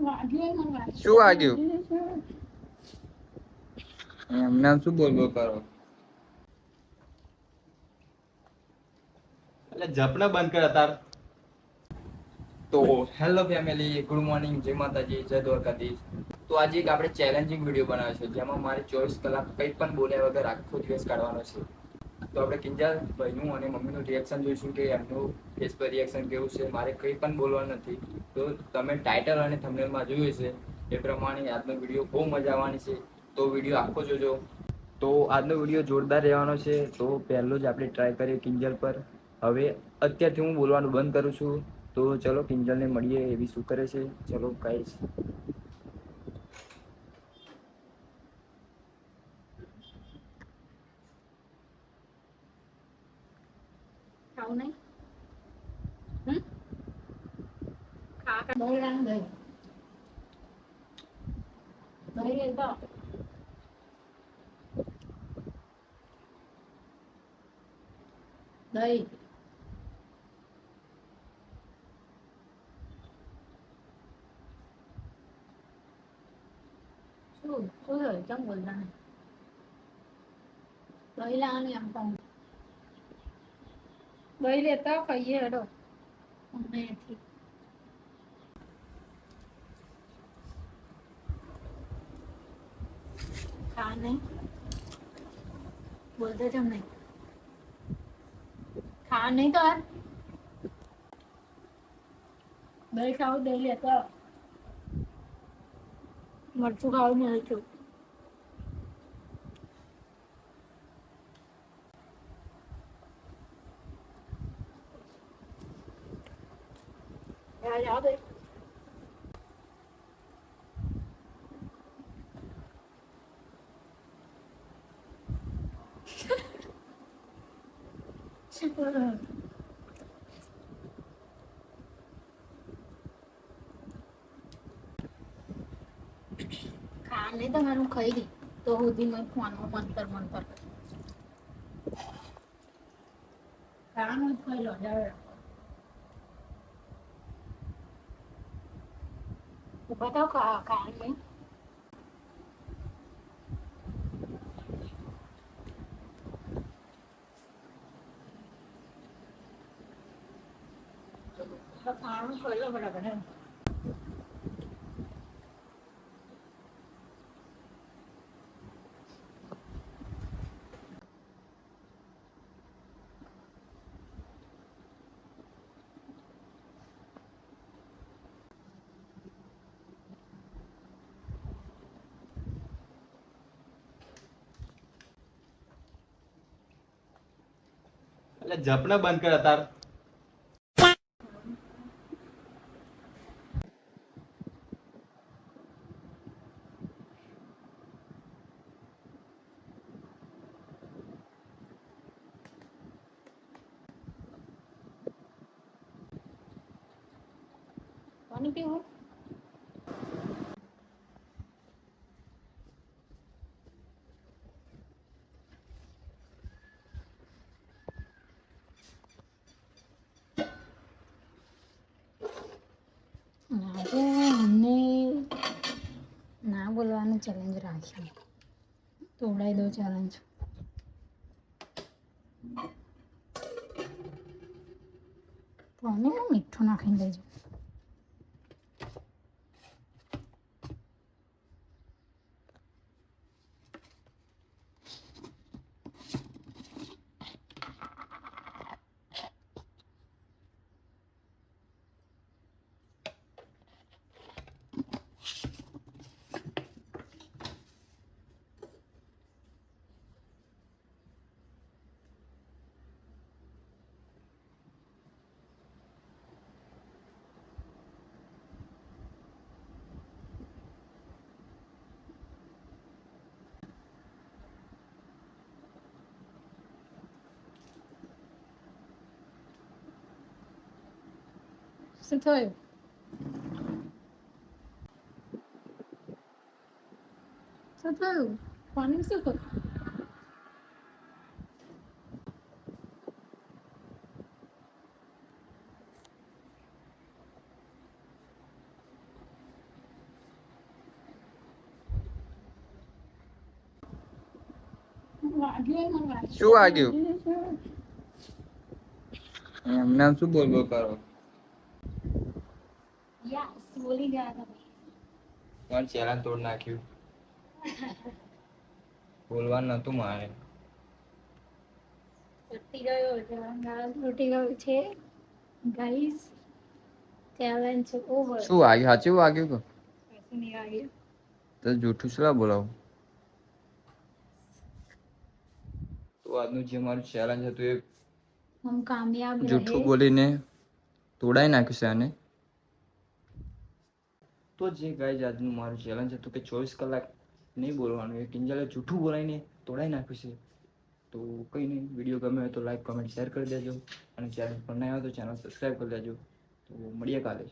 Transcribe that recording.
શું વાગ્યું? એમને શું બોલ બોલ કરો? એટલે જપને બંધ કર તાર. તો હેલો ફેમિલી, ગુડ મોર્નિંગ, જય માતાજી, જય દ્વારકાધીશ. તો આજે એક આપણે ચેલેન્જિંગ વિડીયો બનાવ્યો છે, જેમાં મારે 24 કલાક કંઈ પણ બોલ્યા વગર આખો દિવસ કાઢવાનો છે. તો આપણે કિંજલ ભાઈનું અને મમ્મીનું રિએક્શન જોઈશું કે એમનું ફેસ પર રિએક્શન કેવું છે. મારે કંઈ પણ બોલવાનું નથી. તો તમે ટાઇટલ અને થંબનેલમાં જોયું છે એ પ્રમાણે આજનો વિડીયો બહુ મજા આવવાની છે. તો વિડીયો આખો જોજો. તો આજનો વિડીયો જોરદાર રહેવાનો છે. તો પહેલો જ આપણે ટ્રાય કરીએ કિંજલ પર. હવે અત્યારથી હું બોલવાનું બંધ કરું છું. તો ચલો કિંજલને મળીએ, એવી શું કરે છે. ચલો ગાઈસ. ખાવું નહીં? દહીં રાખ દહીં. દહીં લેતો. દહીં. શું થયું? કેમ બોલતા નહીં? દહીં લાવવાની એમ કહું. દહીં લેતા ખાઈએ હેડો. અહીંયાથી. ખા નહીં? બોલતો કેમ નહીં? ખા નહીં તો યાર. દહીં ખાવું, દહીં લેતા. મરચું ખાવું, મરચું. જાઓ દહીં. ખા નહીં તો મારું ખાઈ ગઈ તો સુધી મેં ફોનમાં મંતર મંતર ખાવાનું જ ખાઈ લો. બતાવ ખાવાનું. ખાવાનું ખાઈ લો બરાબર. એટલે જપને બંધ કર તાર. પાણી પીવું? આજે અમને ના બોલવાનું ચેલેન્જ રાખ્યું. તોડાઈ દો ચેલેન્જ. પાણી મીઠું નાખીને દેજો. શું થયું? શું થયું? પાણી શું થયું? શું વાગ્યું? એમને આમ શું બોલ બોલ કરો? યસ બોલી ગયા તમે. તમારે ચેલેન્જ તોડ નાખ્યું. બોલવાનું નતું મારે. તૂટી ગયો જવાન તૂટી ગયો છે ગાઈસ. Challenge over. શું વાગ્યું? સાચું વાગ્યું કે? કશું નહીં વાગ્યું. તો જૂઠું શું બોલાવું? તો આજનું જે મારું ચેલેન્જ હતું એ હમ કામયાબ જૂઠું રહે. બોલીને તોડાઈ નાખ્યું છે આને. તો જે ગાઈઝ આજનું મારું ચેલેન્જ હતું કે 24 કલાક નહીં બોલવાનું, એ કિંજલે જૂઠું બોલાઈને તોડાઈ નાખ્યું છે. તો કંઈ નહીં, વિડીયો ગમે હોય તો લાઈક કમેન્ટ શેર કરી દેજો અને ચેનલ પર નયા હોય તો ચેનલ સબસ્ક્રાઈબ કરી દેજો. તો મળીએ કાલે.